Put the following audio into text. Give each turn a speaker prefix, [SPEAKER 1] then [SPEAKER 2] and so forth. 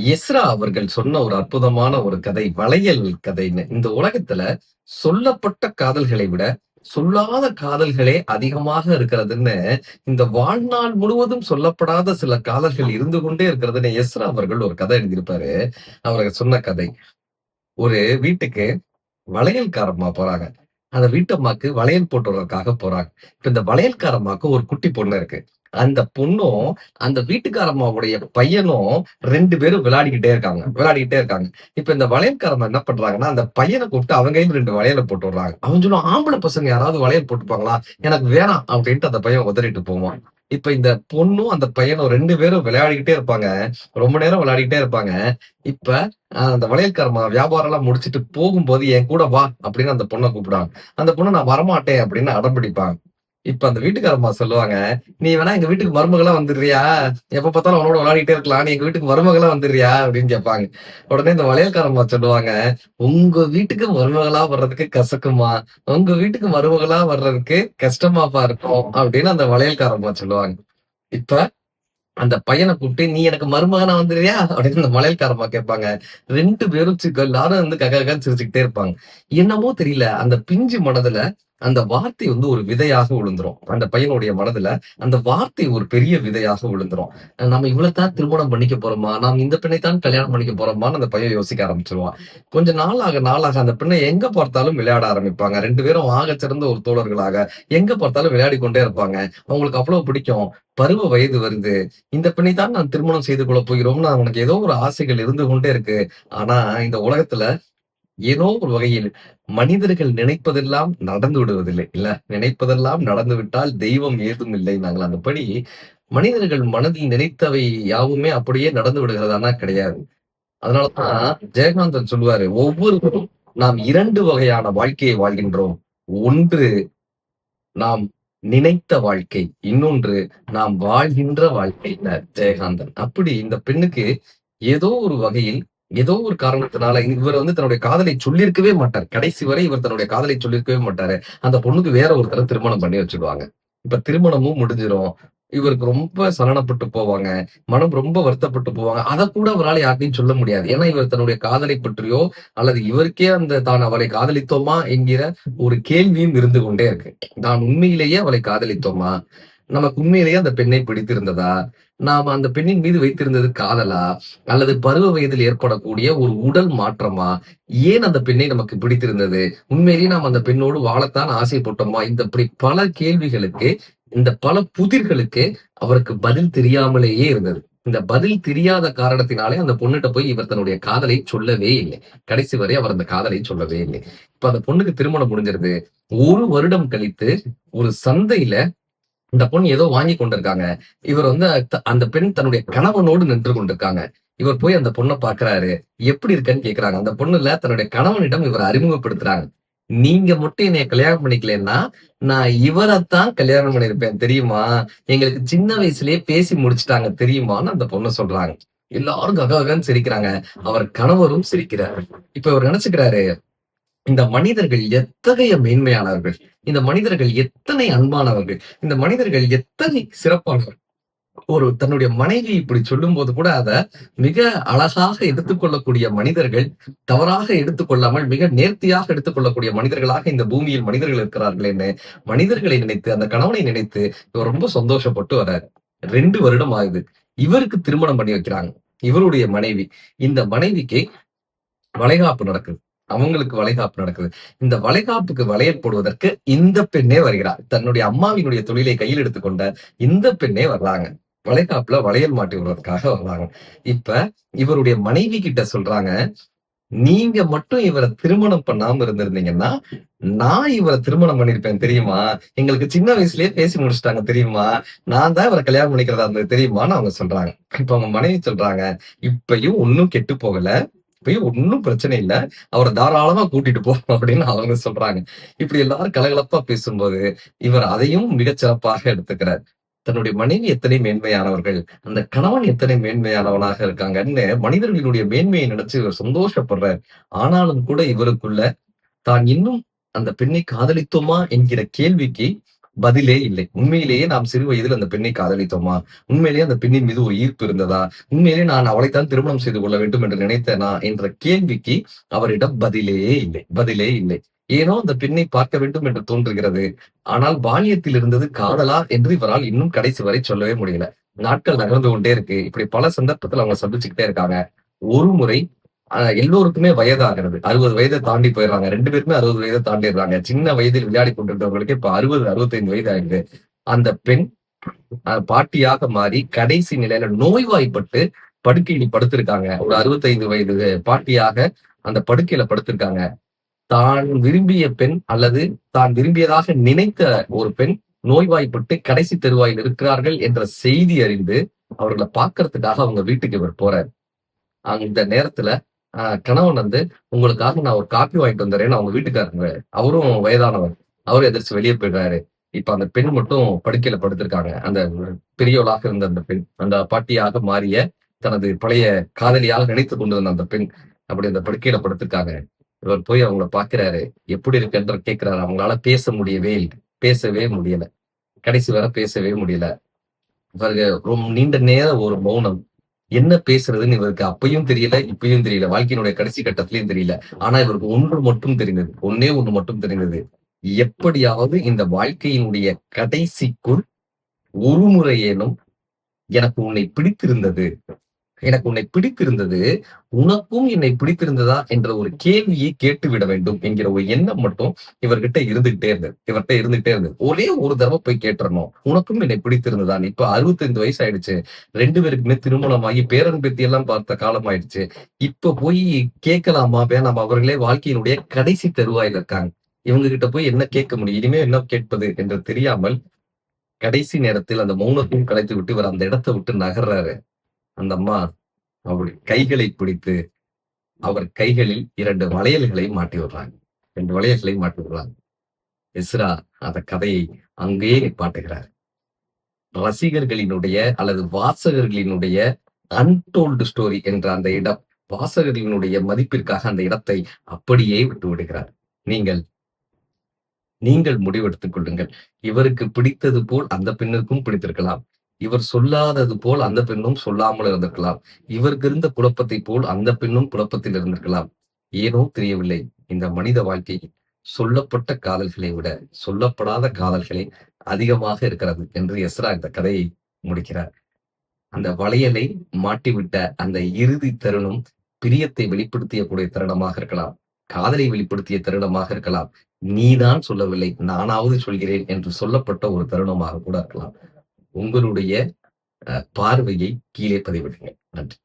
[SPEAKER 1] Ezra அவர்கள் சொன்ன ஒரு அற்புதமான ஒரு கதை, வளையல் கதைன்னு. இந்த உலகத்துல சொல்லப்பட்ட காதல்களை விட, சொல்லாத காதல்களே அதிகமாக இருக்கிறதுன்னு, இந்த வாழ்நாள் முழுவதும் சொல்லப்படாத சில காதல்கள் இருந்து கொண்டே இருக்கிறதுன்னு எஸ்ரா அவர்கள் ஒரு கதை எழுதியிருப்பாரு. அவரு சொன்ன கதை. ஒரு வீட்டுக்கு வளையல்காரம்மா போறாங்க. அந்த வீட்டம்மாக்கு வளையல் போட்டு விடுறதுக்காக போறாங்க. இப்ப இந்த வளையல்காரம்மாக்கு ஒரு குட்டி பொண்ணு இருக்கு. அந்த பொண்ணும், அந்த வீட்டுக்காரம்மாவுடைய பையனும் 2 பேரும் விளையாடிக்கிட்டே இருக்காங்க. இப்ப இந்த வளையல்காரம்மா என்ன பண்றாங்கன்னா, அந்த பையன கூப்பிட்டு அவங்க கையில 2 வளையல போட்டு விடுறாங்க. அவன் சொல்லுவான், "ஆம்பள பசங்க யாராவது வளையல் போட்டுப்பாங்களா? எனக்கு வேணாம்." அப்படின்ட்டு அந்த பையன் உதறிட்டு போவான். இப்ப இந்த பொண்ணும், அந்த பையனும் 2 பேரும் விளையாடிக்கிட்டே இருப்பாங்க. ரொம்ப நேரம் விளையாடிக்கிட்டே இருப்பாங்க. இப்ப அந்த வளையல்காரம்மா வியாபாரம்லாம் முடிச்சுட்டு போகும்போது, "என் கூட வா" அப்படின்னு அந்த பொண்ண கூப்பிடுவாங்க. அந்த பொண்ணு, "நான் வரமாட்டேன்" அப்படின்னு அடம் பிடிப்பாங்க. இப்ப அந்த வீட்டுக்காரம்மா சொல்லுவாங்க, "நீ வேணா எங்க வீட்டுக்கு மருமகளா வந்துர்றியா? எப்ப பார்த்தாலும் அவனோட விளையாடிட்டே இருக்கலாம். நீ எங்க வீட்டுக்கு மருமகளா வந்துர்றியா?" அப்படின்னு கேட்பாங்க. உடனே இந்த வளையல்காரம்மா சொல்லுவாங்க, "உங்க வீட்டுக்கு மருமகளா வர்றதுக்கு கசக்குமா? உங்க வீட்டுக்கு மருமகளா வர்றதுக்கு கஷ்டமாப்பா இருக்கும்" அப்படின்னு அந்த வளையல்காரம்மா சொல்லுவாங்க. இப்ப அந்த பையன கூப்பிட்டு, "நீ எனக்கு மருமகனா வந்துர்றியா?" அப்படின்னு அந்த மலையல்காரம்மா கேட்பாங்க. 2 பேரும் எல்லாரும் வந்து கககன்னு சிரிச்சுக்கிட்டே இருப்பாங்க. என்னமோ தெரியல, அந்த பிஞ்சு மனதுல அந்த வார்த்தை வந்து ஒரு விதையாக விழுந்துரும். அந்த பையனுடைய மனதுல அந்த வார்த்தை ஒரு பெரிய விதையாக விழுந்துரும். நம்ம இவளத்தான் திருமணம் பண்ணிக்க போறோமா? நாம் இந்த பெண்ணைத்தான் கல்யாணம் பண்ணிக்க போறோமான்னு அந்த பையன் யோசிக்க ஆரம்பிச்சுருவான். கொஞ்ச நாளாக அந்த பெண்ணை எங்க பார்த்தாலும் விளையாட ஆரம்பிப்பாங்க. 2 பேரும் ஆகச் சிறந்த ஒரு தோழர்களாக எங்க பார்த்தாலும் விளையாடிக் கொண்டே இருப்பாங்க. அவங்களுக்கு அவ்வளவு பிடிக்கும். பருவ வயது வருது. இந்த பெண்ணை தான் நான் திருமணம் செய்து கொள்ளப் போகிறோம்னு அவனுக்கு ஏதோ ஒரு ஆசைகள் இருந்து கொண்டே இருக்கு. ஆனா, இந்த உலகத்துல ஏதோ ஒரு வகையில் மனிதர்கள் நினைப்பதெல்லாம் நடந்து விடுவதில்லை. இல்ல, நினைப்பதெல்லாம் நடந்துவிட்டால் தெய்வம் ஏதும் இல்லைன்னாங்கல்ல. அந்தபடி மனிதர்கள் மனதில் நினைத்தவை யாவுமே அப்படியே நடந்து விடுகிறதான்னா கிடையாது. அதனால தான் ஜெயகாந்தன் சொல்லுவாரு, ஒவ்வொருவரும் நாம் 2 வகையான வாழ்க்கையை வாழ்கின்றோம். ஒன்று நாம் நினைத்த வாழ்க்கை. இன்னொன்று நாம் வாழ்கின்ற வாழ்க்கைன்னார் ஜெயகாந்தன். அப்படி இந்த பெண்ணுக்கு ஏதோ ஒரு வகையில், ஏதோ ஒரு காரணத்தினால இவர் வந்து தன்னுடைய காதலை சொல்லியிருக்கவே மாட்டார். கடைசி வரை இவர் தன்னுடைய காதலை சொல்லியிருக்கவே மாட்டாரு. அந்த பொண்ணுக்கு வேற ஒருத்தர திருமணம் பண்ணி வச்சுடுவாங்க. இப்ப திருமணமும் முடிஞ்சிரும். இவருக்கு ரொம்ப சலனப்பட்டு போவாங்க. மனம் ரொம்ப வருத்தப்பட்டு போவாங்க. அதக்கூட அவரால யார்ட்டயும் சொல்ல முடியாது. ஏன்னா, இவர் தன்னுடைய காதலை பற்றியோ, அல்லது இவருக்கே அந்த தான் அவரை காதலித்தோமா என்கிற ஒரு கேள்வியும் இருந்து கொண்டே இருக்கு. நான் உண்மையிலேயே அவளை காதலித்தோமா? நமக்கு உண்மையிலேயே அந்த பெண்ணை பிடித்திருந்ததா? நாம அந்த பெண்ணின் மீது வைத்திருந்தது காதலா? அல்லது பருவ வயதில் ஏற்படக்கூடிய ஒரு உடல் மாற்றமா? ஏன் அந்த பெண்ணை நமக்கு பிடித்திருந்தது? உண்மையிலேயே நாம் அந்த பெண்ணோடு வாழத்தான் ஆசைப்பட்டோமா? இப்படி பல கேள்விகளுக்கு, இந்த பல புதிர்களுக்கு அவருக்கு பதில் தெரியாமலேயே இருந்தது. இந்த பதில் தெரியாத காரணத்தினாலே அந்த பொண்ணுட்ட போய் இவர் தன்னுடைய காதலை சொல்லவே இல்லை. கடைசி வரை அவர் அந்த காதலை சொல்லவே இல்லை. இப்ப அந்த பொண்ணுக்கு திருமணம் முடிஞ்சிருது. 1 வருடம் கழித்து ஒரு சந்தையில இந்த பொண்ணு ஏதோ வாங்கி கொண்டிருக்காங்க. இவர் வந்து அந்த பெண் தன்னுடைய கணவனோடு நின்று கொண்டிருக்காங்க. இவர் போய் அந்த பொண்ண பார்க்கிறாரு. எப்படி இருக்கன்னு கேட்கிறாங்க. அந்த பொண்ணுல தன்னுடைய கணவனிடம் இவர அறிமுகப்படுத்துறாங்க. நீங்க மட்டும் என்னைய கல்யாணம் பண்ணிக்கலன்னா, நான் இவரத்தான் கல்யாணம் பண்ணியிருப்பேன் தெரியுமா? எங்களுக்கு சின்ன வயசுலயே பேசி முடிச்சுட்டாங்க தெரியுமான்னு அந்த பொண்ணு சொல்றாங்க. எல்லாரும் கககன்னு சிரிக்கிறாங்க. அவர் கணவரும் சிரிக்கிறாரு. இப்ப இவர் நினைச்சுக்கிறாரு, இந்த மனிதர்கள் எத்தகைய மேன்மையானவர்கள். இந்த மனிதர்கள் எத்தனை அன்பானவர்கள். இந்த மனிதர்கள் எத்தனை சிறப்பானவர்கள். ஒரு தன்னுடைய மனைவி இப்படி சொல்லும்போது கூட அத மிக அழகாக எடுத்துக்கொள்ளக்கூடிய மனிதர்கள், தவறாக எடுத்துக்கொள்ளாமல் மிக நேர்த்தியாக எடுத்துக்கொள்ளக்கூடிய மனிதர்களாக இந்த பூமியில் மனிதர்கள் இருக்கிறார்களேன்னு, மனிதர்களை நினைத்து, அந்த கணவனை நினைத்து இவர் ரொம்ப சந்தோஷப்பட்டு வர்றாரு. 2 வருடம் ஆகுது. இவருக்கு திருமணம் பண்ணி வைக்கிறாங்க. இவருடைய மனைவி. இந்த மனைவிக்கு வளைகாப்பு நடக்குது. அவங்களுக்கு வளைகாப்பு நடக்குது. இந்த வளைகாப்புக்கு வளையல் போடுவதற்கு இந்த பெண்ணே வருகிறார். தன்னுடைய அம்மாவினுடைய தொழிலை கையில் எடுத்துக்கொண்ட இந்த பெண்ணே வர்றாங்க. வளைகாப்புல வளையல் மாட்டி விடுறதுக்காக வர்றாங்க. இப்ப இவருடைய மனைவி கிட்ட சொல்றாங்க, "நீங்க மட்டும் இவர திருமணம் பண்ணாம இருந்திருந்தீங்கன்னா, நான் இவர திருமணம் பண்ணியிருப்பேன் தெரியுமா? எங்களுக்கு சின்ன வயசுலயே பேசி முடிச்சுட்டாங்க தெரியுமா? நான் தான் இவர கல்யாணம் பண்ணிக்கிறதா இருந்தது தெரியுமான்னு" அவங்க சொல்றாங்க. இப்ப அவங்க மனைவி சொல்றாங்க, "இப்பயும் ஒண்ணும் கெட்டு போகல. இப்பயும் ஒண்ணும் பிரச்சனை இல்ல. அவர தாராளமா கூட்டிட்டு போ" அப்படின்னு அவங்க சொல்றாங்க. இப்படி எல்லாரும் கலகலப்பா பேசும்போது, இவர் அதையும் மிகச் சிறப்பாக எடுத்துக்கிறார். தன்னுடைய மனைவி எத்தனை மேன்மையானவர்கள், அந்த கணவன் எத்தனை மேன்மையானவனாக இருக்காங்கன்னு மனிதர்களினுடைய மேன்மையை நினைச்சு இவர் சந்தோஷப்படுறார். ஆனாலும் கூட இவருக்குள்ள தான் இன்னும் அந்த பெண்ணை காதலித்தோமா என்கிற கேள்விக்கு பதிலே இல்லை. உண்மையிலேயே நாம் சிறு வயதில் அந்த பெண்ணை காதலித்தோமா? உண்மையிலேயே அந்த பெண்ணின் மீது ஒரு ஈர்ப்பு இருந்ததா? உண்மையிலேயே நான் அவளைத்தான் திருமணம் செய்து கொள்ள வேண்டும் என்று நினைத்தேனா? என்ற கேள்விக்கு அவரிடம் பதிலே இல்லை. பதிலே இல்லை. ஏனோ அந்த பெண்ணை பார்க்க வேண்டும் என்று தோன்றுகிறது. ஆனால் பால்யத்தில் இருந்தது காதலா என்று இவரால் இன்னும் கடைசி வரை சொல்லவே முடியல. நாட்கள் நகர்ந்து கொண்டே இருக்கு. இப்படி பல சந்தர்ப்பத்துல அவங்க சந்திச்சுக்கிட்டே இருக்காங்க. ஒரு முறை எல்லோருக்குமே வயதாகிறது. 60 வயத தாண்டி போயிடுறாங்க. 2 பேருமே 60 வயத தாண்டிடுறாங்க. சின்ன வயதில் விளையாடிக் கொண்டிருந்தவங்களுக்கு இப்ப 60, 65 வயது ஆயிடுது. அந்த பெண் பாட்டியாக மாறி கடைசி நிலையில நோய்வாய்ப்பட்டு படுக்கையில் படுத்திருக்காங்க. ஒரு 65 வயது பாட்டியாக அந்த படுக்கையில படுத்திருக்காங்க. தான் விரும்பிய பெண் அல்லது தான் விரும்பியதாக நினைத்த ஒரு பெண் நோய்வாய்ப்பட்டு கடைசி தருவாயில் இருக்கிறார்கள் என்ற செய்தி அறிந்து அவர்கள பார்க்கறதுக்காக அவங்க வீட்டுக்கு இவர் போறாரு. அந்த நேரத்துல கணவன் வந்து, "உங்களுக்காக நான் ஒரு காப்பி வாங்கிட்டு வந்துர்றேன்னு" அவங்க வீட்டுக்காரங்க அவரும் வயதானவர். அவரும் எந்திரிச்சு வெளிய போயிடுறாரு. இப்ப அந்த பெண் மட்டும் படுக்கையில படுத்திருக்காங்க. அந்த பெரியவளாக இருந்த அந்த பெண். அந்த பாட்டியாக மாறிய தனது பழைய காதலியாக நினைத்துக் கொண்டிருந்த அந்த பெண். அப்படி அந்த படுக்கையில படுத்திருக்காங்க. இவர் போய் அவங்கள பார்க்கிறாரு. "எப்படி இருக்கன்ற?" கேட்கிறாரு. அவங்களால பேச முடியவே இல்ல. பேசவே முடியல. கடைசி வரை பேசவே முடியல. இவருக்கு நீண்ட நேர ஒரு மௌனம். என்ன பேசுறதுன்னு இவருக்கு அப்பயும் தெரியல, இப்பயும் தெரியல. வாழ்க்கையினுடைய கடைசி கட்டத்திலயும் தெரியல. ஆனா இவருக்கு ஒன்று மட்டும் தெரிந்தது. ஒண்ணே ஒண்ணு மட்டும் தெரிந்தது. எப்படியாவது இந்த வாழ்க்கையினுடைய கடைசிக்குள் ஒரு முறையேனும் எனக்கு உன்னை பிடித்திருந்தது. எனக்கு உன்னை பிடித்திருந்தது. உனக்கும் என்னை பிடித்திருந்ததா என்ற ஒரு கேள்வியை கேட்டுவிட வேண்டும் என்கிற ஒரு எண்ணம் மட்டும் இவர்கிட்ட இருந்துகிட்டே இருந்தது. இவர்ட்ட இருந்துகிட்டே இருந்தது. ஒரே ஒரு தடவ போய் கேட்டுறணும். உனக்கும் என்னை பிடித்திருந்ததான்னு. இப்ப 65 வயசு ஆயிடுச்சு. 2 பேருக்குமே திருமணமாகி பேரன், பேத்தி எல்லாம் பார்த்த காலம் ஆயிடுச்சு. இப்ப போய் கேட்கலாமா? வேணாமா? அவர்களே வாழ்க்கையினுடைய கடைசி தருவாயில இருக்காங்க. இவங்க கிட்ட போய் என்ன கேட்க முடியும்? இனிமே என்ன கேட்பது என்று தெரியாமல் கடைசி நேரத்தில் அந்த மௌனத்தையும் கலைத்துவிட்டு இவர் அந்த இடத்த விட்டு நகர்றாரு. அந்த அம்மா அவருடைய கைகளை பிடித்து, அவர் கைகளில் 2 வளையல்களை மாட்டி விடுறாங்க. 2 வளையல்களை மாட்டி விடுறாங்க. எஸ்ரா அந்த கதையை அங்கேயே நிப்பாட்டுகிறார். ரசிகர்களினுடைய அல்லது வாசகர்களினுடைய அன்டோல்டு ஸ்டோரி என்ற அந்த இடம், வாசகர்களினுடைய மதிப்பிற்காக அந்த இடத்தை அப்படியே விட்டு விடுகிறார். நீங்கள் நீங்கள் முடிவெடுத்துக் கொள்ளுங்கள். இவருக்கு பிடித்தது போல் அந்த பெண்ணிற்கும் பிடித்திருக்கலாம். இவர் சொல்லாதது போல் அந்த பெண்ணும் சொல்லாமல் இருந்திருக்கலாம். இவருக்கு இருந்த குழப்பத்தைப் போல் அந்த பெண்ணும் குழப்பத்தில் இருந்திருக்கலாம். ஏனோ தெரியவில்லை. இந்த மனித வாழ்க்கையில் சொல்லப்பட்ட காதல்களை விட, சொல்லப்படாத காதல்களே அதிகமாக இருக்கிறது என்று எஸ்ரா இந்த கதையை முடிக்கிறார். அந்த வளையலை மாட்டிவிட்ட அந்த இறுதி தருணம் பிரியத்தை வெளிப்படுத்திய கூடிய தருணமாக இருக்கலாம். காதலை வெளிப்படுத்திய தருணமாக இருக்கலாம். நீதான் சொல்லவில்லை, நானாவது சொல்கிறேன் என்று சொல்லப்பட்ட ஒரு தருணமாக கூட இருக்கலாம். உங்களுடைய பார்வையை கீழே பதிவிடுங்க. நன்றி.